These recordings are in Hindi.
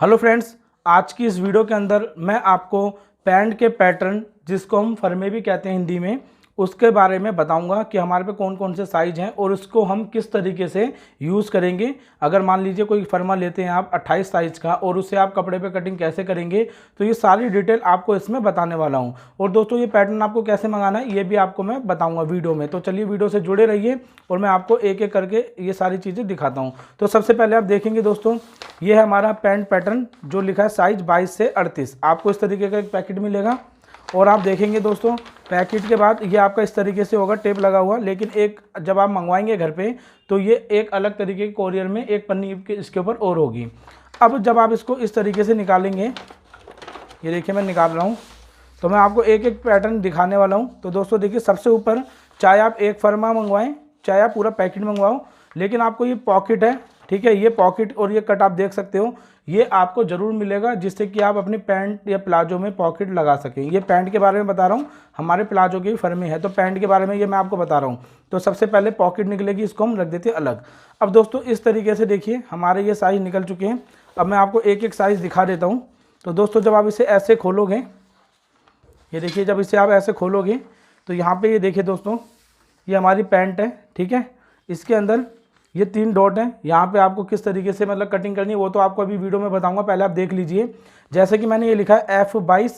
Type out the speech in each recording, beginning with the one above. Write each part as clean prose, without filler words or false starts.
हेलो फ्रेंड्स, आज की इस वीडियो के अंदर मैं आपको पैंट के पैटर्न, जिसको हम फरमे भी कहते हैं हिंदी में, उसके बारे में बताऊंगा कि हमारे पे कौन कौन से साइज़ हैं और उसको हम किस तरीके से यूज़ करेंगे। अगर मान लीजिए कोई फरमा लेते हैं आप 28 साइज़ का और उससे आप कपड़े पे कटिंग कैसे करेंगे, तो ये सारी डिटेल आपको इसमें बताने वाला हूँ। और दोस्तों, ये पैटर्न आपको कैसे मंगाना है ये भी आपको मैं बताऊँगा वीडियो में। तो चलिए वीडियो से जुड़े रहिए और मैं आपको एक एक करके ये सारी चीज़ें दिखाता हूँ। तो सबसे पहले आप देखेंगे दोस्तों, ये है हमारा पैंट पैटर्न जो लिखा है साइज 22 से 38। आपको इस तरीके का एक पैकेट मिलेगा और आप देखेंगे दोस्तों, पैकेट के बाद ये आपका इस तरीके से होगा, टेप लगा हुआ। लेकिन एक जब आप मंगवाएंगे घर पे तो ये एक अलग तरीके के कोरियर में एक पन्नी के इसके ऊपर और होगी। अब जब आप इसको इस तरीके से निकालेंगे, ये देखिए मैं निकाल रहा हूँ, तो मैं आपको एक एक पैटर्न दिखाने वाला हूँ। तो दोस्तों देखिए, सबसे ऊपर चाहे आप एक फरमा मंगवाएं चाहे आप पूरा पैकेट मंगवाओ, लेकिन आपको ये पॉकेट है, ठीक है, ये पॉकेट और ये कट आप देख सकते हो, ये आपको ज़रूर मिलेगा, जिससे कि आप अपनी पैंट या प्लाजो में पॉकेट लगा सकें। ये पैंट के बारे में बता रहा हूँ, हमारे प्लाजो के भी फर्मे है, तो पैंट के बारे में ये मैं आपको बता रहा हूँ। तो सबसे पहले पॉकेट निकलेगी, इसको हम रख देते हैं अलग। अब दोस्तों इस तरीके से देखिए हमारे ये साइज़ निकल चुके हैं। अब मैं आपको एक एक साइज़ दिखा देता हूँ। तो दोस्तों जब आप इसे ऐसे खोलोगे, ये देखिए, जब इसे आप ऐसे खोलोगे तो यहाँ पे ये देखिए दोस्तों, ये हमारी पैंट है, ठीक है। इसके अंदर ये 3 डॉट हैं। यहाँ पे आपको किस तरीके से मतलब कटिंग करनी है वो तो आपको अभी वीडियो में बताऊंगा, पहले आप देख लीजिए। जैसे कि मैंने ये लिखा है F22,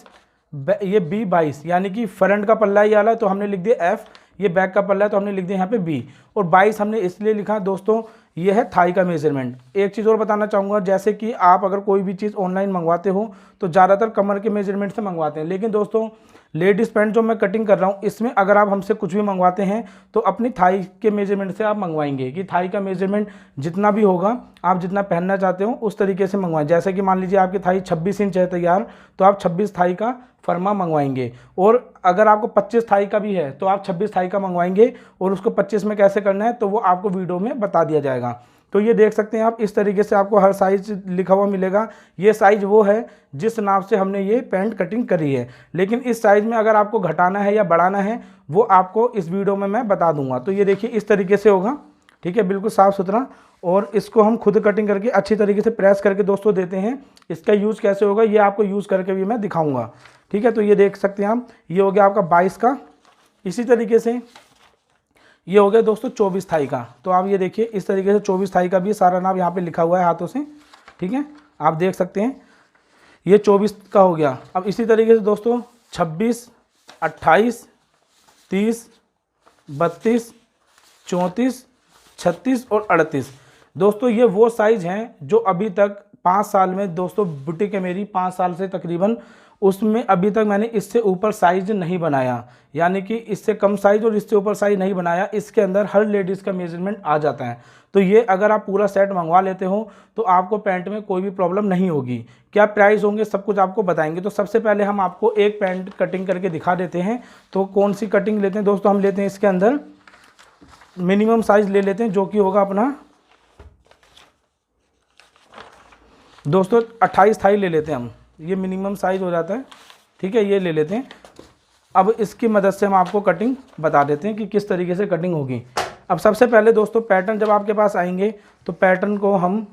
ये B22, यानी कि फ्रंट का पल्ला ये वाला, तो हमने लिख दिया F। ये बैक का पल्ला है तो हमने लिख दिया यहाँ पे B। और 22 हमने इसलिए लिखा दोस्तों, ये है थाई का मेजरमेंट। एक चीज़ और बताना चाहूँगा, जैसे कि आप अगर कोई भी चीज़ ऑनलाइन मंगवाते हो तो ज़्यादातर कमर के मेजरमेंट से मंगवाते हैं, लेकिन दोस्तों लेडीज़ पैंट जो मैं कटिंग कर रहा हूँ इसमें अगर आप हमसे कुछ भी मंगवाते हैं तो अपनी थाई के मेजरमेंट से आप मंगवाएंगे, कि थाई का मेजरमेंट जितना भी होगा, आप जितना पहनना चाहते हो उस तरीके से मंगवाएं। जैसे कि मान लीजिए आपकी थाई 26 इंच है तैयार, तो आप 26 थाई का फरमा मंगवाएंगे। और अगर आपको 25 थाई का भी है तो आप 26 थाई का मंगवाएंगे, और उसको 25 में कैसे करना है तो वो आपको वीडियो में बता दिया जाएगा। तो ये देख सकते हैं आप, इस तरीके से आपको हर साइज़ लिखा हुआ मिलेगा। ये साइज़ वो है जिस नाप से हमने ये पैंट कटिंग करी है, लेकिन इस साइज़ में अगर आपको घटाना है या बढ़ाना है वो आपको इस वीडियो में मैं बता दूंगा। तो ये देखिए इस तरीके से होगा, ठीक है, बिल्कुल साफ़ सुथरा। और इसको हम खुद कटिंग करके अच्छी तरीके से प्रेस करके दोस्तों देते हैं। इसका यूज़ कैसे होगा ये आपको यूज़ करके भी मैं दिखाऊँगा, ठीक है। तो ये देख सकते हैं आप, ये हो गया आपका 22 का। इसी तरीके से ये हो गया दोस्तों 24 थाई का। तो आप ये देखिए इस तरीके से 24 थाई का भी सारा नाम यहाँ पे लिखा हुआ है हाथों से, ठीक है, आप देख सकते हैं। ये 24 का हो गया। अब इसी तरीके से दोस्तों 26, 28, 30, 32, 34, 36 और 38। दोस्तों ये वो साइज़ हैं जो अभी तक 5 साल में, दोस्तों बुटीक है मेरी 5 साल से तकरीबन, उसमें अभी तक मैंने इससे ऊपर साइज़ नहीं बनाया, यानी कि इससे कम साइज़ और इससे ऊपर साइज़ नहीं बनाया। इसके अंदर हर लेडीज़ का मेजरमेंट आ जाता है। तो ये अगर आप पूरा सेट मंगवा लेते हो तो आपको पैंट में कोई भी प्रॉब्लम नहीं होगी। क्या प्राइस होंगे सब कुछ आपको बताएंगे। तो सबसे पहले हम आपको एक पैंट कटिंग करके दिखा देते हैं। तो कौन सी कटिंग लेते हैं दोस्तों, हम लेते हैं इसके अंदर मिनिमम साइज़ ले लेते हैं, जो कि होगा अपना दोस्तों 28 थाई ले लेते हैं हम, ये मिनिमम साइज़ हो जाता है, ठीक है, ये ले लेते हैं। अब इसकी मदद से हम आपको कटिंग बता देते हैं कि किस तरीके से कटिंग होगी। अब सबसे पहले दोस्तों पैटर्न जब आपके पास आएंगे तो पैटर्न को हम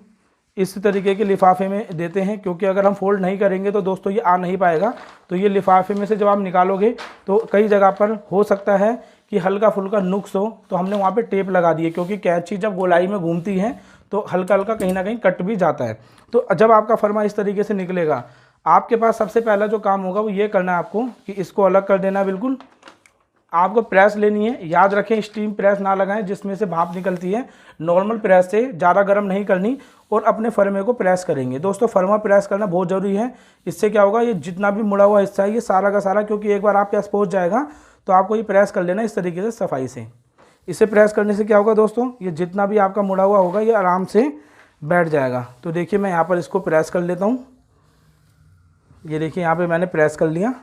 इस तरीके के लिफाफे में देते हैं, क्योंकि अगर हम फोल्ड नहीं करेंगे तो दोस्तों ये आ नहीं पाएगा। तो ये लिफाफे में से जब आप निकालोगे तो कई जगह पर हो सकता है कि हल्का फुल्का नुक्स हो, तो हमने वहाँ पे टेप लगा दी है, क्योंकि कैंची जब गोलाई में घूमती है तो हल्का हल्का कहीं ना कहीं कट भी जाता है। तो जब आपका फरमा इस तरीके से निकलेगा, आपके पास सबसे पहला जो काम होगा वो ये करना है आपको कि इसको अलग कर देना है। बिल्कुल आपको प्रेस लेनी है, याद रखें स्टीम प्रेस ना लगाएं जिसमें से भाप निकलती है। नॉर्मल प्रेस से, ज़्यादा गर्म नहीं करनी, और अपने फर्मे को प्रेस करेंगे। दोस्तों फर्मा प्रेस करना बहुत ज़रूरी है। इससे क्या होगा, ये जितना भी मुड़ा हुआ हिस्सा है ये सारा का सारा, क्योंकि एक बार आपके पास पहुँच जाएगा तो आपको ये प्रेस कर लेना इस तरीके से सफाई से। इसे प्रेस करने से क्या होगा दोस्तों, ये जितना भी आपका मुड़ा हुआ होगा ये आराम से बैठ जाएगा। तो देखिए मैं यहाँ पर इसको प्रेस कर लेता हूँ। ये देखिए यहाँ पे मैंने प्रेस कर लिया,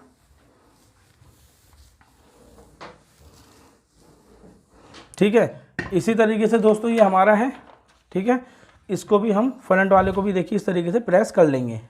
ठीक है। इसी तरीके से दोस्तों ये हमारा है, ठीक है। इसको भी हम फ्रंट वाले को भी देखिए इस तरीके से प्रेस कर लेंगे।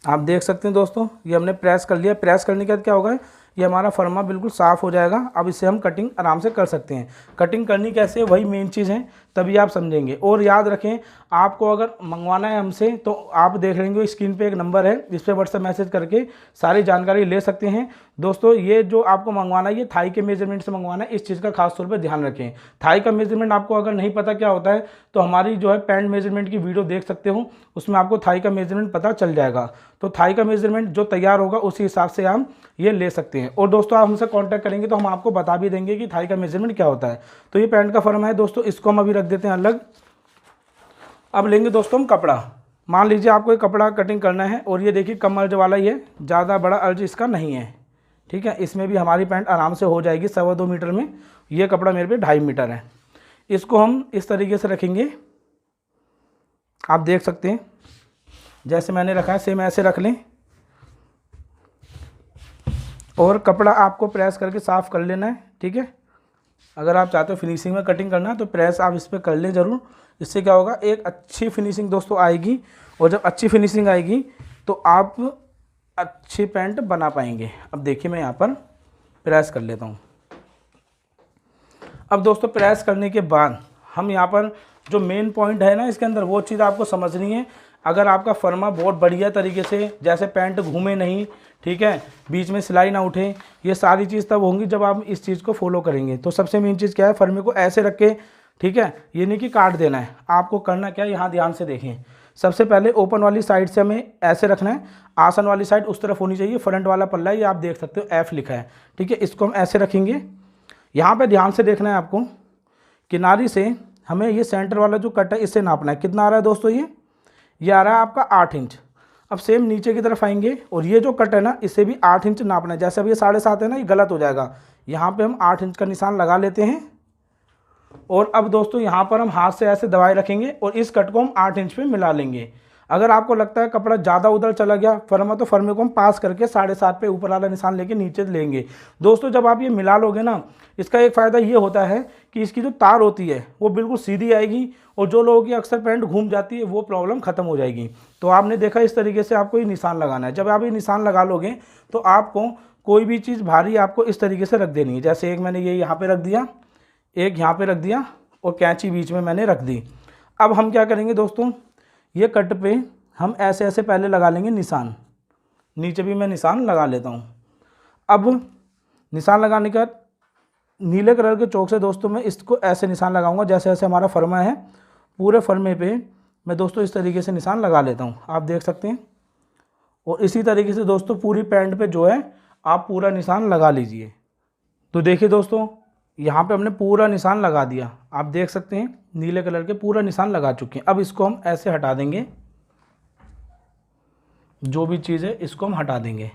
आप देख सकते हैं दोस्तों ये हमने प्रेस कर लिया। प्रेस करने के बाद क्या होगा, ये हमारा फर्मा बिल्कुल साफ़ हो जाएगा। अब इसे हम कटिंग आराम से कर सकते हैं। कटिंग करनी कैसे है वही मेन चीज़ है, तभी आप समझेंगे। और याद रखें, आपको अगर मंगवाना है हमसे तो आप देख लेंगे स्क्रीन पे एक नंबर है, इस पर व्हाट्सएप मैसेज करके सारी जानकारी ले सकते हैं। दोस्तों ये जो आपको मंगवाना है ये थाई के मेजरमेंट से मंगवाना है, इस चीज़ का खास तौर पर ध्यान रखें। थाई का मेजरमेंट आपको अगर नहीं पता क्या होता है तो हमारी जो है पैंट मेजरमेंट की वीडियो देख सकते हो, उसमें आपको थाई का मेजरमेंट पता चल जाएगा। तो थाई का मेजरमेंट जो तैयार होगा उसी हिसाब से हम ये ले सकते हैं। और दोस्तों आप हमसे कांटेक्ट करेंगे तो हम आपको बता भी देंगे कि थाई का मेजरमेंट क्या होता है। तो ये पैंट का फर्मा है दोस्तों, इसको हम अभी रख देते हैं अलग। अब लेंगे दोस्तों हम कपड़ा। मान लीजिए आपको ये कपड़ा कटिंग करना है और ये देखिए कम अर्ज वाला, ये ज़्यादा बड़ा अर्ज इसका नहीं है, ठीक है। इसमें भी हमारी पैंट आराम से हो जाएगी 2.25 मीटर में। ये कपड़ा मेरे पे 2.5 मीटर है। इसको हम इस तरीके से रखेंगे, आप देख सकते हैं जैसे मैंने रखा है सेम ऐसे रख लें। और कपड़ा आपको प्रेस करके साफ़ कर लेना है, ठीक है। अगर आप चाहते हो फिनिशिंग में कटिंग करना तो प्रेस आप इस पर कर लें ज़रूर। इससे क्या होगा, एक अच्छी फिनिशिंग दोस्तों आएगी। और जब अच्छी फिनिशिंग आएगी तो आप अच्छी पैंट बना पाएंगे। अब देखिए मैं यहाँ पर प्रेस कर लेता हूँ। अब दोस्तों प्रेस करने के बाद हम यहाँ पर जो मेन पॉइंट है ना इसके अंदर, वो चीज़ आपको समझनी है। अगर आपका फर्मा बहुत बढ़िया तरीके से, जैसे पैंट घूमे नहीं, ठीक है, बीच में सिलाई ना उठे, ये सारी चीज़ तब होंगी जब आप इस चीज़ को फॉलो करेंगे। तो सबसे मेन चीज़ क्या है, फर्मे को ऐसे रख के, ठीक है, ये नहीं कि काट देना है। आपको करना क्या है, यहाँ ध्यान से देखें। सबसे पहले ओपन वाली साइड से हमें ऐसे रखना है, आसन वाली साइड उस तरफ होनी चाहिए। फ्रंट वाला पल्ला है, ये आप देख सकते हो एफ लिखा है, ठीक है। इसको हम ऐसे रखेंगे। यहाँ पर ध्यान से देखना है आपको, किनारी से हमें ये सेंटर वाला जो कट है इससे नापना है। कितना आ रहा है दोस्तों, ये आ रहा है आपका 8 इंच। अब सेम नीचे की तरफ आएंगे और ये जो कट है ना इसे भी 8 इंच नापना है। जैसे अब ये 7.5 है ना, ये गलत हो जाएगा। यहाँ पे हम 8 इंच का निशान लगा लेते हैं। और अब दोस्तों यहाँ पर हम हाथ से ऐसे दबाए रखेंगे और इस कट को हम 8 इंच पे मिला लेंगे। अगर आपको लगता है कपड़ा ज़्यादा उधर चला गया फर्मा, तो फर्मे को हम पास करके 7.5 पे ऊपर वाला निशान लेके नीचे लेंगे। दोस्तों जब आप ये मिला लोगे ना, इसका एक फ़ायदा ये होता है कि इसकी जो तार होती है वो बिल्कुल सीधी आएगी। और जो लोगों की अक्सर पैंट घूम जाती है वो प्रॉब्लम ख़त्म हो जाएगी। तो आपने देखा इस तरीके से आपको ये निशान लगाना है। जब आप ये निशान लगा लोगे तो आपको कोई भी चीज़ भारी आपको इस तरीके से रख देनी है। जैसे एक मैंने ये यहाँ पर रख दिया, एक यहाँ पर रख दिया और कैंची बीच में मैंने रख दी। अब हम क्या करेंगे दोस्तों, ये कट पे हम ऐसे ऐसे पहले लगा लेंगे निशान। नीचे भी मैं निशान लगा लेता हूँ। अब निशान लगाने के बाद नीले कलर के चौक से दोस्तों मैं इसको ऐसे निशान लगाऊंगा। जैसे ऐसे हमारा फर्मा है, पूरे फर्मे पे मैं दोस्तों इस तरीके से निशान लगा लेता हूँ, आप देख सकते हैं। और इसी तरीके से दोस्तों पूरी पैंट पे जो है आप पूरा निशान लगा लीजिए। तो देखिए दोस्तों यहाँ पे हमने पूरा निशान लगा दिया, आप देख सकते हैं नीले कलर के पूरा निशान लगा चुके हैं। अब इसको हम ऐसे हटा देंगे, जो भी चीज़ है इसको हम हटा देंगे।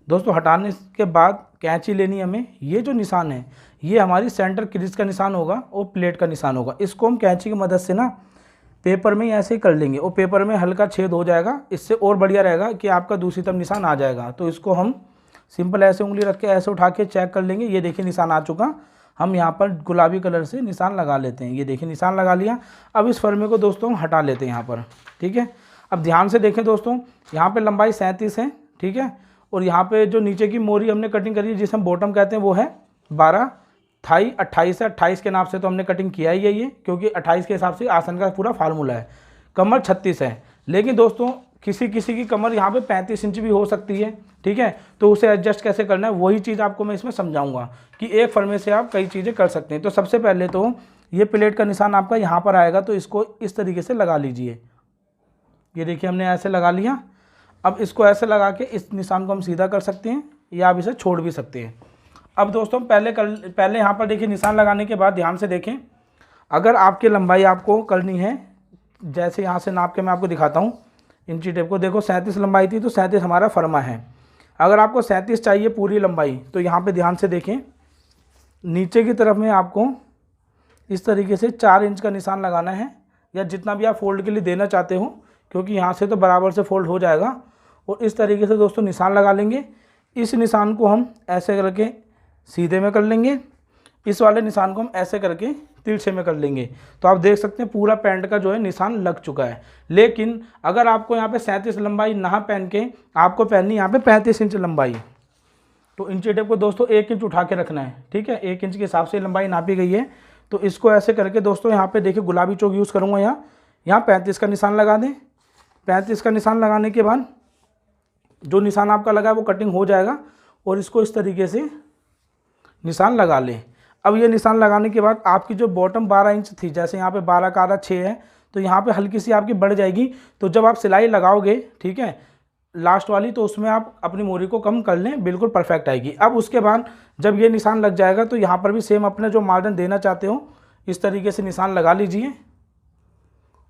दोस्तों हटाने के बाद कैंची लेनी हमें। ये जो निशान है ये हमारी सेंटर क्रीज का निशान होगा और प्लेट का निशान होगा। इसको हम कैंची की मदद से ना पेपर में ही ऐसे ही कर लेंगे और पेपर में हल्का छेद हो जाएगा। इससे और बढ़िया रहेगा कि आपका दूसरी तरफ निशान आ जाएगा। तो इसको हम सिंपल ऐसे उंगली रख के ऐसे उठा के चेक कर लेंगे। ये देखिए निशान आ चुका। हम यहाँ पर गुलाबी कलर से निशान लगा लेते हैं। ये देखिए निशान लगा लिया। अब इस फर्मे को दोस्तों हम हटा लेते हैं यहाँ पर, ठीक है। अब ध्यान से देखें दोस्तों, यहाँ पे लंबाई 37 है, ठीक है। और यहाँ पे जो नीचे की मोरी हमने कटिंग करी है जिसे हम बॉटम कहते हैं वो है 12, थाई 28 है। 28 के नाप से तो हमने कटिंग किया ही है ये, क्योंकि 28 के हिसाब से आसन का पूरा फार्मूला है। कमर 36 है, लेकिन दोस्तों किसी किसी की कमर यहाँ पे 35 इंच भी हो सकती है, ठीक है। तो उसे एडजस्ट कैसे करना है वही चीज़ आपको मैं इसमें समझाऊंगा कि एक फर्मे से आप कई चीज़ें कर सकते हैं। तो सबसे पहले तो ये प्लेट का निशान आपका यहाँ पर आएगा, तो इसको इस तरीके से लगा लीजिए। ये देखिए हमने ऐसे लगा लिया। अब इसको ऐसे लगा के इस निशान को हम सीधा कर सकते हैं या आप इसे छोड़ भी सकते हैं। अब दोस्तों पहले यहाँ पर देखिए निशान लगाने के बाद ध्यान से देखें, अगर आपकी लंबाई आपको करनी है, जैसे यहाँ से नाप के मैं आपको दिखाता हूँ इंची टेप को। देखो 37 लंबाई थी तो 37 हमारा फर्मा है। अगर आपको 37 चाहिए पूरी लंबाई तो यहाँ पे ध्यान से देखें, नीचे की तरफ में आपको इस तरीके से 4 इंच का निशान लगाना है, या जितना भी आप फोल्ड के लिए देना चाहते हो, क्योंकि यहाँ से तो बराबर से फोल्ड हो जाएगा। और इस तरीके से दोस्तों निशान लगा लेंगे। इस निशान को हम ऐसे करके सीधे में कर लेंगे, इस वाले निशान को हम ऐसे करके तिरछे में कर लेंगे। तो आप देख सकते हैं पूरा पैंट का जो है निशान लग चुका है। लेकिन अगर आपको यहाँ पे 37 लंबाई ना पहन के आपको पहननी यहाँ पे 35 इंच लंबाई, तो इंची टेप को दोस्तों 1 इंच उठा के रखना है, ठीक है। 1 इंच के हिसाब से लंबाई नापी गई है। तो इसको ऐसे करके दोस्तों यहाँ पे देखिए गुलाबी चौक यूज़ करूँगा। यहाँ 35 का निशान लगा दें। 35 का निशान लगाने के बाद जो निशान आपका लगा है वो कटिंग हो जाएगा और इसको इस तरीके से निशान लगा लें। अब ये निशान लगाने के बाद आपकी जो बॉटम 12 इंच थी, जैसे यहाँ पे 12 का आधा 6 है, तो यहाँ पे हल्की सी आपकी बढ़ जाएगी। तो जब आप सिलाई लगाओगे, ठीक है, लास्ट वाली, तो उसमें आप अपनी मोरी को कम कर लें, बिल्कुल परफेक्ट आएगी। अब उसके बाद जब ये निशान लग जाएगा तो यहाँ पर भी सेम अपने जो मार्जिन देना चाहते हो इस तरीके से निशान लगा लीजिए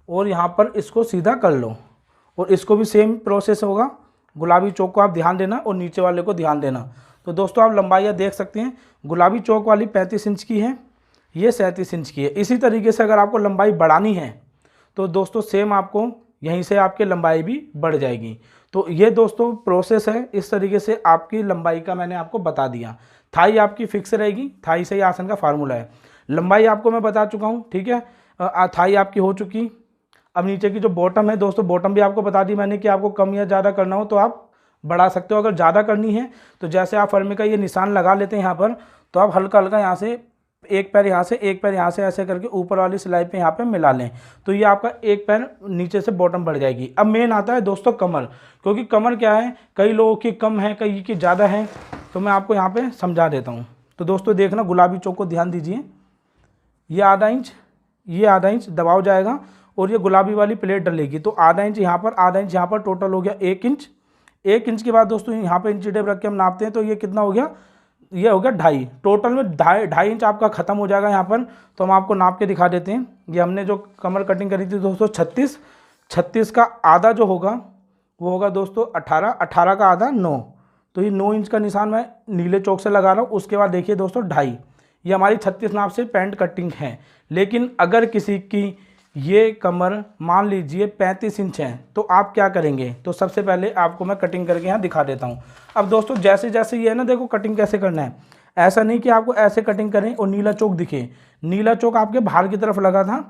और यहाँ पर इसको सीधा कर लो। और इसको भी सेम प्रोसेस होगा। गुलाबी चौक को आप ध्यान देना और नीचे वाले को ध्यान देना। तो दोस्तों आप लंबाइयाँ देख सकते हैं, गुलाबी चौक वाली 35 इंच की है, ये 37 इंच की है। इसी तरीके से अगर आपको लंबाई बढ़ानी है तो दोस्तों सेम आपको यहीं से आपकी लंबाई भी बढ़ जाएगी। तो ये दोस्तों प्रोसेस है। इस तरीके से आपकी लंबाई का मैंने आपको बता दिया। थाई आपकी फिक्स रहेगी, थाई से ही आसन का फार्मूला है। लंबाई आपको मैं बता चुका हूँ, ठीक है। थाई आपकी हो चुकी। अब नीचे की जो बॉटम है दोस्तों, बॉटम भी आपको बता दी मैंने कि आपको कम या ज़्यादा करना हो तो आप बढ़ा सकते हो। अगर ज़्यादा करनी है तो जैसे आप फर्मे का ये निशान लगा लेते हैं यहाँ पर, तो आप हल्का हल्का यहाँ से एक पैर यहाँ से एक पैर यहाँ से ऐसे करके ऊपर वाली सिलाई पे यहाँ पे मिला लें, तो ये आपका एक पैर नीचे से बॉटम बढ़ जाएगी। अब मेन आता है दोस्तों कमर, क्योंकि कमर क्या है, कई लोगों की कम है, कई की ज़्यादा है, तो मैं आपको यहाँ पे समझा देता हूँ। तो दोस्तों देखना, गुलाबी चौक को ध्यान दीजिए। ये आधा इंच, ये आधा इंच दबाव जाएगा और ये गुलाबी वाली प्लेट डलेगी। तो आधा इंच यहाँ पर, आधा इंच यहाँ पर, टोटल हो गया 1 इंच। 1 इंच के बाद दोस्तों यहाँ पे इंची टेप रख के हम नापते हैं, तो ये कितना हो गया, ये हो गया 2.5। टोटल में 2.5 इंच आपका ख़त्म हो जाएगा यहाँ पर। तो हम आपको नाप के दिखा देते हैं। ये हमने जो कमर कटिंग करी थी दोस्तों 36 का आधा जो होगा वो होगा दोस्तों 18 का आधा 9। तो ये 9 इंच का निशान मैं नीले चौक से लगा रहा हूँ। उसके बाद देखिए दोस्तों 2.5, ये हमारी 36 नाप से पैंट कटिंग है। लेकिन अगर किसी की ये कमर मान लीजिए 35 इंच है, तो आप क्या करेंगे, तो सबसे पहले आपको मैं कटिंग करके यहाँ दिखा देता हूँ। अब दोस्तों जैसे जैसे ये है ना, देखो कटिंग कैसे करना है। ऐसा नहीं कि आपको ऐसे कटिंग करें और नीला चौक दिखे। नीला चौक आपके बाहर की तरफ लगा था,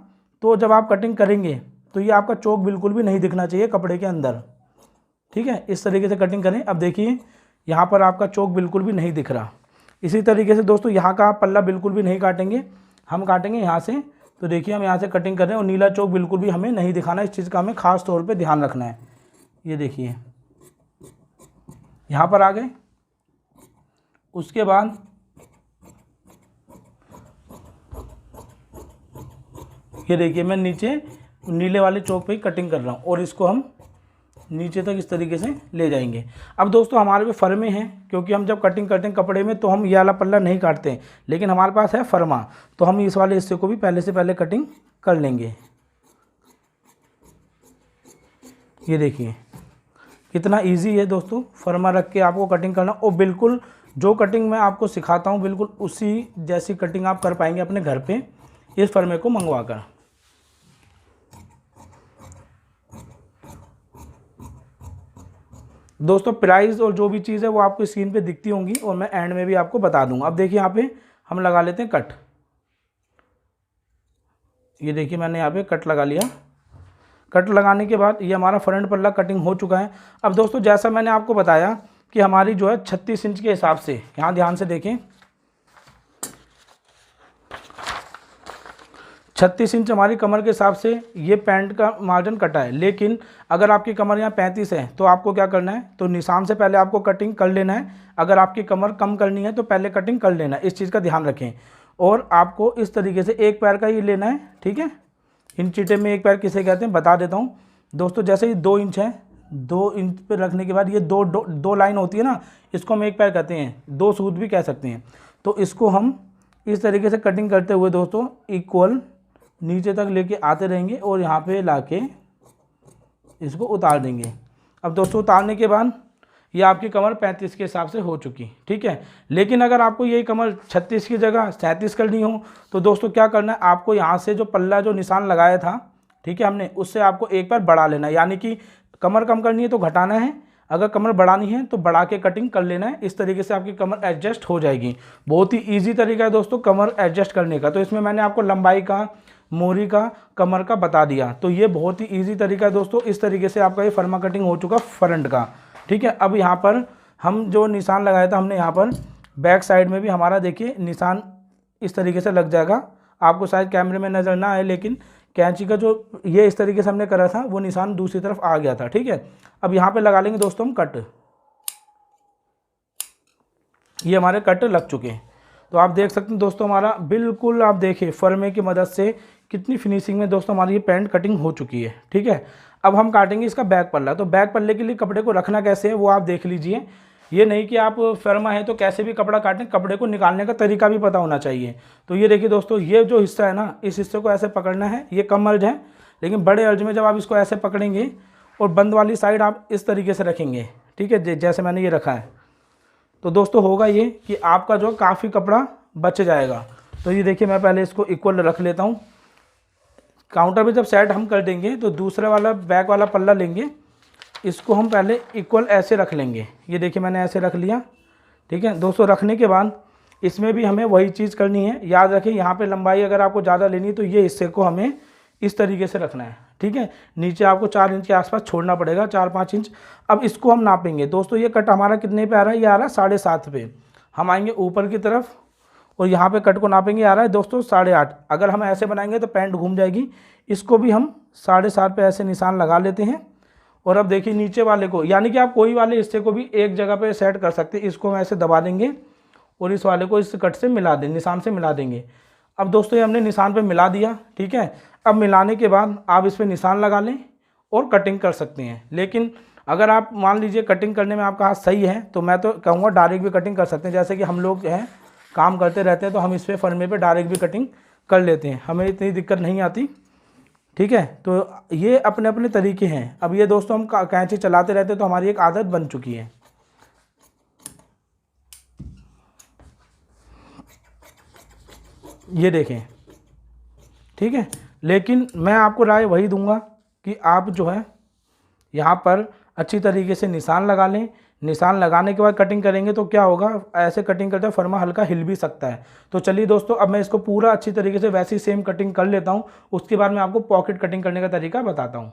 तो जब आप कटिंग करेंगे तो ये आपका चौक बिल्कुल भी नहीं दिखना चाहिए कपड़े के अंदर, ठीक है। इस तरीके से कटिंग करें। अब देखिए यहाँ पर आपका चौक बिल्कुल भी नहीं दिख रहा। इसी तरीके से दोस्तों यहाँ का आप पल्ला बिल्कुल भी नहीं काटेंगे, हम काटेंगे यहाँ से। तो देखिए हम यहाँ से कटिंग कर रहे हैं और नीला चौक बिल्कुल भी हमें नहीं दिखाना। इस चीज़ का हमें खास तौर पे ध्यान रखना है। ये देखिए यहाँ पर आ गए। उसके बाद ये देखिए मैं नीचे नीले वाले चौक पे ही कटिंग कर रहा हूँ और इसको हम नीचे तक इस तरीके से ले जाएंगे। अब दोस्तों हमारे पे फर्मे हैं, क्योंकि हम जब कटिंग करते हैं कपड़े में तो हम ये वाला पल्ला नहीं काटते हैं, लेकिन हमारे पास है फर्मा, तो हम इस वाले हिस्से को भी पहले से पहले कटिंग कर लेंगे। ये देखिए कितना इजी है दोस्तों फर्मा रख के आपको कटिंग करना। और बिल्कुल जो कटिंग मैं आपको सिखाता हूँ बिल्कुल उसी जैसी कटिंग आप कर पाएंगे अपने घर पे इस फर्मे को मंगवा कर। दोस्तों प्राइस और जो भी चीज़ है वो आपको स्क्रीन पे दिखती होंगी और मैं एंड में भी आपको बता दूंगा। अब देखिए यहाँ पे हम लगा लेते हैं कट। ये देखिए मैंने यहाँ पे कट लगा लिया। कट लगाने के बाद ये हमारा फ्रंट पल्ला कटिंग हो चुका है। अब दोस्तों जैसा मैंने आपको बताया कि हमारी जो है 36 इंच के हिसाब से, यहाँ ध्यान से देखें, 36 इंच हमारी कमर के हिसाब से ये पैंट का मार्जिन कटा है। लेकिन अगर आपकी कमर यहाँ 35 है तो आपको क्या करना है, तो निशान से पहले आपको कटिंग कर लेना है। अगर आपकी कमर कम करनी है तो पहले कटिंग कर लेना है, इस चीज़ का ध्यान रखें। और आपको इस तरीके से एक पैर का ही लेना है, ठीक है। इंची टेप में एक पैर किसे कहते हैं बता देता हूँ दोस्तों। जैसे ये 2 इंच है, 2 इंच पे रखने के बाद ये दो लाइन होती है ना, इसको हम एक पैर कहते हैं, 2 सूत भी कह सकते हैं। तो इसको हम इस तरीके से कटिंग करते हुए दोस्तों इक्वल नीचे तक लेके आते रहेंगे और यहाँ पे लाके इसको उतार देंगे। अब दोस्तों उतारने के बाद ये आपकी कमर 35 के हिसाब से हो चुकी, ठीक है। लेकिन अगर आपको यही कमर 36 की जगह 37 करनी हो तो दोस्तों क्या करना है, आपको यहाँ से जो पल्ला जो निशान लगाया था, ठीक है, हमने उससे आपको एक बार बढ़ा लेना है। यानी कि कमर कम करनी है तो घटाना है, अगर कमर बढ़ानी है तो बढ़ा के कटिंग कर लेना है। इस तरीके से आपकी कमर एडजस्ट हो जाएगी। बहुत ही ईजी तरीका है दोस्तों कमर एडजस्ट करने का। तो इसमें मैंने आपको लंबाई का, मोरी का, कमर का बता दिया। तो ये बहुत ही इजी तरीका है दोस्तों। इस तरीके से आपका ये फर्मा कटिंग हो चुका फ्रंट का, ठीक है। अब यहाँ पर हम जो निशान लगाया था हमने यहाँ पर बैक साइड में भी हमारा देखिए निशान इस तरीके से लग जाएगा। आपको शायद कैमरे में नज़र ना आए, लेकिन कैंची का जो ये इस तरीके से हमने करा था वो निशान दूसरी तरफ आ गया था। ठीक है, अब यहाँ पे लगा लेंगे दोस्तों हम कट। ये हमारे कट लग चुके हैं। तो आप देख सकते हैं दोस्तों हमारा बिल्कुल, आप देखिए फरमे की मदद से कितनी फिनिशिंग में दोस्तों हमारी ये पैंट कटिंग हो चुकी है। ठीक है, अब हम काटेंगे इसका बैक पल्ला। तो बैक पल्ले के लिए कपड़े को रखना कैसे है वो आप देख लीजिए। ये नहीं कि आप फर्मा है तो कैसे भी कपड़ा काटें, कपड़े को निकालने का तरीका भी पता होना चाहिए। तो ये देखिए दोस्तों, ये जो हिस्सा है ना, इस हिस्से को ऐसे पकड़ना है। ये कम अर्ज है, लेकिन बड़े अर्ज में जब आप इसको ऐसे पकड़ेंगे और बंद वाली साइड आप इस तरीके से रखेंगे, ठीक है, जैसे मैंने ये रखा है, तो दोस्तों होगा ये कि आपका जो काफ़ी कपड़ा बच जाएगा। तो ये देखिए मैं पहले इसको इक्वल रख लेता हूँ। काउंटर पे जब सेट हम कर देंगे तो दूसरे वाला बैक वाला पल्ला लेंगे, इसको हम पहले इक्वल ऐसे रख लेंगे। ये देखिए मैंने ऐसे रख लिया। ठीक है दोस्तों, रखने के बाद इसमें भी हमें वही चीज़ करनी है। याद रखें यहाँ पे लंबाई अगर आपको ज़्यादा लेनी है तो ये हिस्से को हमें इस तरीके से रखना है। ठीक है, नीचे आपको 4 इंच के आसपास छोड़ना पड़ेगा, 4-5 इंच। अब इसको हम नापेंगे दोस्तों। ये कट हमारा कितने पे आ रहा है? ये आ रहा है 7.5 पे। हम आएंगे ऊपर की तरफ और यहाँ पे कट को नापेंगे, आ रहा है दोस्तों 8.5। अगर हम ऐसे बनाएंगे तो पैंट घूम जाएगी। इसको भी हम 7.5 पे ऐसे निशान लगा लेते हैं। और अब देखिए नीचे वाले को, यानी कि आप कोई वाले हिस्से को भी एक जगह पे सेट कर सकते हैं। इसको हम ऐसे दबा देंगे और इस वाले को इस कट से मिला देंगे, निशान से मिला देंगे। अब दोस्तों ये हमने निशान पे मिला दिया। ठीक है, अब मिलाने के बाद आप इस पर निशान लगा लें और कटिंग कर सकते हैं। लेकिन अगर आप मान लीजिए कटिंग करने में आपका हाथ सही है तो मैं तो कहूँगा डायरेक्ट भी कटिंग कर सकते हैं। जैसे कि हम लोग हैं काम करते रहते हैं तो हम इस पर फरमे पे डायरेक्ट भी कटिंग कर लेते हैं, हमें इतनी दिक्कत नहीं आती। ठीक है, तो ये अपने अपने तरीके हैं। अब ये दोस्तों हम कैंची चलाते रहते हैं तो हमारी एक आदत बन चुकी है। ये देखें, ठीक है, लेकिन मैं आपको राय वही दूंगा कि आप जो है यहाँ पर अच्छी तरीके से निशान लगा लें। निशान लगाने के बाद कटिंग करेंगे तो क्या होगा, ऐसे कटिंग करते हैं फर्मा हल्का हिल भी सकता है। तो चलिए दोस्तों, अब मैं इसको पूरा अच्छी तरीके से वैसी सेम कटिंग कर लेता हूँ। उसके बाद मैं आपको पॉकेट कटिंग करने का तरीका बताता हूँ।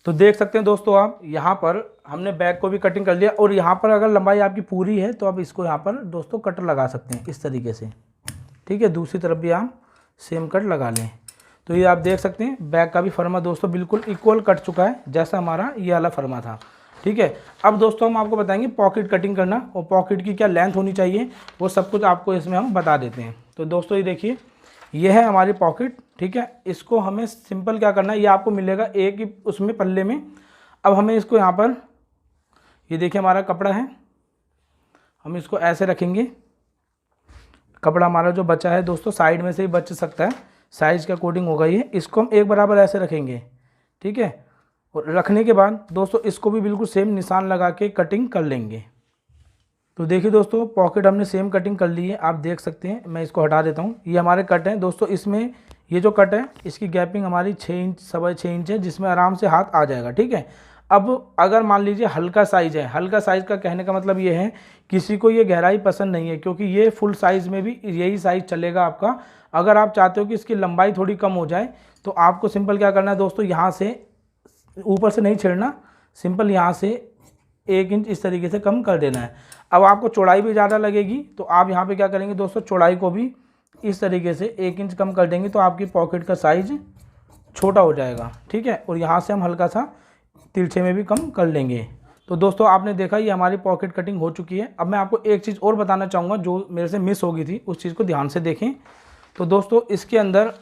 तो देख सकते हैं दोस्तों आप, यहाँ पर हमने बैक को भी कटिंग कर लिया और यहाँ पर अगर लंबाई आपकी पूरी है तो आप इसको यहाँ पर दोस्तों कट लगा सकते हैं इस तरीके से। ठीक है, दूसरी तरफ भी आप सेम कट लगा लें। तो ये आप देख सकते हैं बैक का भी फर्मा दोस्तों बिल्कुल इक्वल कट चुका है जैसा हमारा ये वाला फर्मा था। ठीक है, अब दोस्तों हम आपको बताएंगे पॉकेट कटिंग करना और पॉकेट की क्या लेंथ होनी चाहिए, वो सब कुछ आपको इसमें हम बता देते हैं। तो दोस्तों ये देखिए, ये है हमारी पॉकेट। ठीक है, इसको हमें सिंपल क्या करना है, ये आपको मिलेगा एक ही उसमें पल्ले में। अब हमें इसको यहाँ पर, ये देखिए हमारा कपड़ा है, हम इसको ऐसे रखेंगे। कपड़ा हमारा जो बचा है दोस्तों साइड में से ही बच सकता है, साइज़ के अकॉर्डिंग होगा ये। इसको हम एक बराबर ऐसे रखेंगे। ठीक है, और रखने के बाद दोस्तों इसको भी बिल्कुल सेम निशान लगा के कटिंग कर लेंगे। तो देखिए दोस्तों, पॉकेट हमने सेम कटिंग कर ली है, आप देख सकते हैं। मैं इसको हटा देता हूँ। ये हमारे कट हैं दोस्तों, इसमें ये जो कट है इसकी गैपिंग हमारी 6 इंच 6.25 इंच है, जिसमें आराम से हाथ आ जाएगा। ठीक है, अब अगर मान लीजिए हल्का साइज़ है, हल्का साइज़ का कहने का मतलब ये है किसी को ये गहराई पसंद नहीं है, क्योंकि ये फुल साइज़ में भी यही साइज़ चलेगा आपका। अगर आप चाहते हो कि इसकी लंबाई थोड़ी कम हो जाए तो आपको सिंपल क्या करना है दोस्तों, यहाँ से ऊपर से नहीं छेड़ना, सिंपल यहाँ से 1 इंच इस तरीके से कम कर देना है। अब आपको चौड़ाई भी ज़्यादा लगेगी तो आप यहाँ पे क्या करेंगे दोस्तों, चौड़ाई को भी इस तरीके से 1 इंच कम कर देंगे तो आपकी पॉकेट का साइज़ छोटा हो जाएगा। ठीक है, और यहाँ से हम हल्का सा तिरछे में भी कम कर लेंगे। तो दोस्तों आपने देखा ये हमारी पॉकेट कटिंग हो चुकी है। अब मैं आपको एक चीज़ और बताना चाहूँगा जो मेरे से मिस हो गई थी, उस चीज़ को ध्यान से देखें। तो दोस्तों इसके अंदर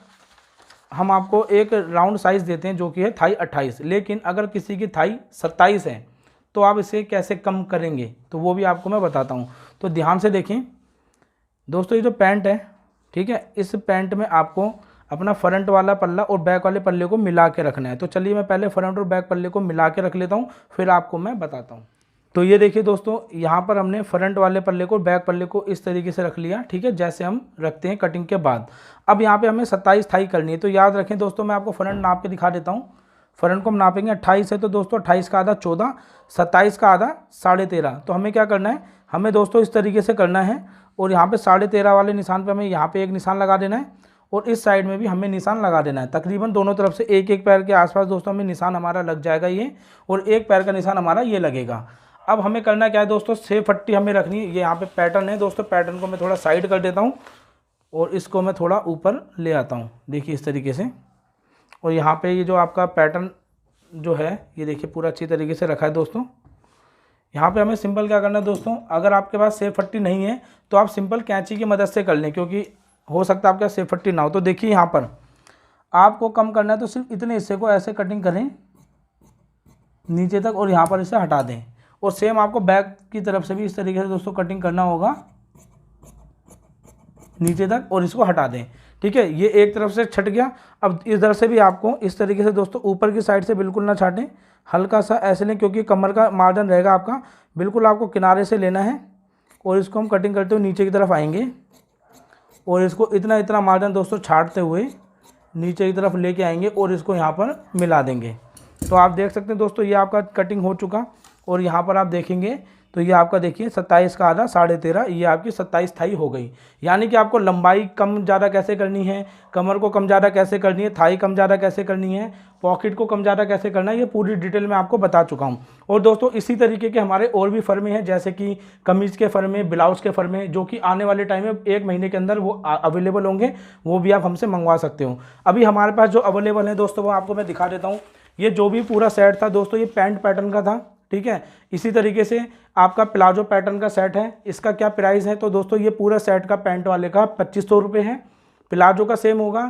हम आपको एक राउंड साइज़ देते हैं जो कि है थाई 28, लेकिन अगर किसी की थाई 27 है तो आप इसे कैसे कम करेंगे तो वो भी आपको मैं बताता हूँ। तो ध्यान से देखें दोस्तों, ये जो पैंट है, ठीक है, इस पैंट में आपको अपना फ्रंट वाला पल्ला और बैक वाले पल्ले को मिला के रखना है। तो चलिए मैं पहले फ्रंट और बैक पल्ले को मिला के रख लेता हूँ, फिर आपको मैं बताता हूँ। तो ये देखिए दोस्तों, यहाँ पर हमने फ्रंट वाले पल्ले को बैक पल्ले को इस तरीके से रख लिया। ठीक है, जैसे हम रखते हैं कटिंग के बाद। अब यहाँ पे हमें 27 थाई करनी है। तो याद रखें दोस्तों, मैं आपको फ्रंट नाप के दिखा देता हूँ। फ्रंट को हम नापेंगे 28 है तो दोस्तों 28 का आधा 14, 27 का आधा 13.5। तो हमें क्या करना है, हमें दोस्तों इस तरीके से करना है और यहाँ पे 13.5 वाले निशान पे हमें यहाँ पे एक निशान लगा देना है और इस साइड में भी हमें निशान लगा देना है। तकरीबन दोनों तरफ से एक एक पैर के आसपास दोस्तों हमें निशान हमारा लग जाएगा ये, और एक पैर का निशान हमारा ये लगेगा। अब हमें करना क्या है दोस्तों, सेब पट्टी हमें रखनी है। ये यहाँ पे पैटर्न है दोस्तों, पैटर्न को मैं थोड़ा साइड कर देता हूँ और इसको मैं थोड़ा ऊपर ले आता हूँ, देखिए इस तरीके से। और यहाँ पे ये जो आपका पैटर्न जो है ये देखिए पूरा अच्छी तरीके से रखा है दोस्तों। यहाँ पे हमें सिंपल क्या करना है दोस्तों, अगर आपके पास सेब पट्टी नहीं है तो आप सिंपल कैंची की मदद से कर लें, क्योंकि हो सकता है आपके पास सेब पट्टी ना हो। तो देखिए यहाँ पर आपको कम करना है तो सिर्फ इतने हिस्से को ऐसे कटिंग करें नीचे तक और यहाँ पर इसे हटा दें। और सेम आपको बैक की तरफ से भी इस तरीके से दोस्तों कटिंग करना होगा नीचे तक और इसको हटा दें। ठीक है, ये एक तरफ से छट गया। अब इधर से भी आपको इस तरीके से दोस्तों ऊपर की साइड से बिल्कुल ना छाटें, हल्का सा ऐसे लें, क्योंकि कमर का मार्जिन रहेगा आपका, बिल्कुल आपको किनारे से लेना है। और इसको हम कटिंग करते हुए नीचे की तरफ आएंगे और इसको इतना इतना मार्जिन दोस्तों छाटते हुए नीचे की तरफ लेके आएंगे और इसको यहाँ पर मिला देंगे। तो आप देख सकते हैं दोस्तों ये आपका कटिंग हो चुका। और यहाँ पर आप देखेंगे तो ये आपका देखिए 27 का आधा 13.5, ये आपकी 27 थाई हो गई। यानी कि आपको लंबाई कम ज़्यादा कैसे करनी है, कमर को कम ज़्यादा कैसे करनी है, थाई कम ज़्यादा कैसे करनी है, पॉकेट को कम ज़्यादा कैसे करना है, ये पूरी डिटेल में आपको बता चुका हूँ। और दोस्तों इसी तरीके के हमारे और भी फर्मे हैं, जैसे कि कमीज़ के फर्मे, ब्लाउज़ के फर्मे, जो कि आने वाले टाइम में 1 महीने के अंदर वो अवेलेबल होंगे, वो भी आप हमसे मंगवा सकते हो। अभी हमारे पास जो अवेलेबल है दोस्तों वो आपको मैं दिखा देता हूँ। ये जो भी पूरा सेट था दोस्तों ये पैंट पैटर्न का था। ठीक है, इसी तरीके से आपका प्लाजो पैटर्न का सेट है। इसका क्या प्राइस है तो दोस्तों ये पूरा सेट का पैंट वाले का 2500 रुपये है। प्लाजो का सेम होगा,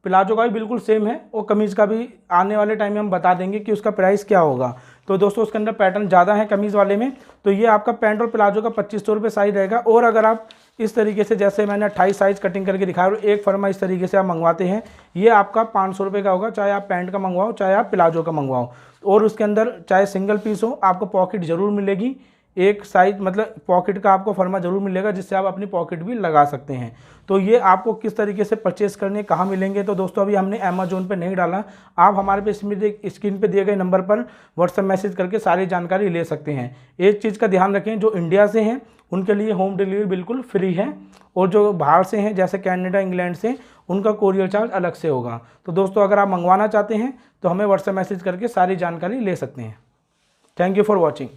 प्लाजो का भी बिल्कुल सेम है और कमीज़ का भी आने वाले टाइम में हम बता देंगे कि उसका प्राइस क्या होगा। तो दोस्तों उसके अंदर पैटर्न ज़्यादा है कमीज़ वाले में। तो ये आपका पैंट और प्लाजो का 2500 रुपये साइज रहेगा। और अगर आप इस तरीके से जैसे मैंने 28 साइज़ कटिंग करके दिखाया और एक फर्मा इस तरीके से आप मंगवाते हैं, ये आपका 500 रुपये का होगा, चाहे आप पैंट का मंगवाओ चाहे आप प्लाजो का मंगवाओ। और उसके अंदर चाहे सिंगल पीस हो आपको पॉकेट ज़रूर मिलेगी, एक साइज मतलब पॉकेट का आपको फर्मा ज़रूर मिलेगा, जिससे आप अपनी पॉकेट भी लगा सकते हैं। तो ये आपको किस तरीके से परचेस करने कहाँ मिलेंगे तो दोस्तों अभी हमने अमेजोन पे नहीं डाला, आप हमारे पे स्क्रीन पे दिए गए नंबर पर व्हाट्सएप मैसेज करके सारी जानकारी ले सकते हैं। एक चीज़ का ध्यान रखें, जो इंडिया से हैं उनके लिए होम डिलीवरी बिल्कुल फ्री है, और जो बाहर से हैं जैसे कनाडा इंग्लैंड से, उनका कोरियर चार्ज अलग से होगा। तो दोस्तों अगर आप मंगवाना चाहते हैं तो हमें व्हाट्सएप मैसेज करके सारी जानकारी ले सकते हैं। Thank you for watching.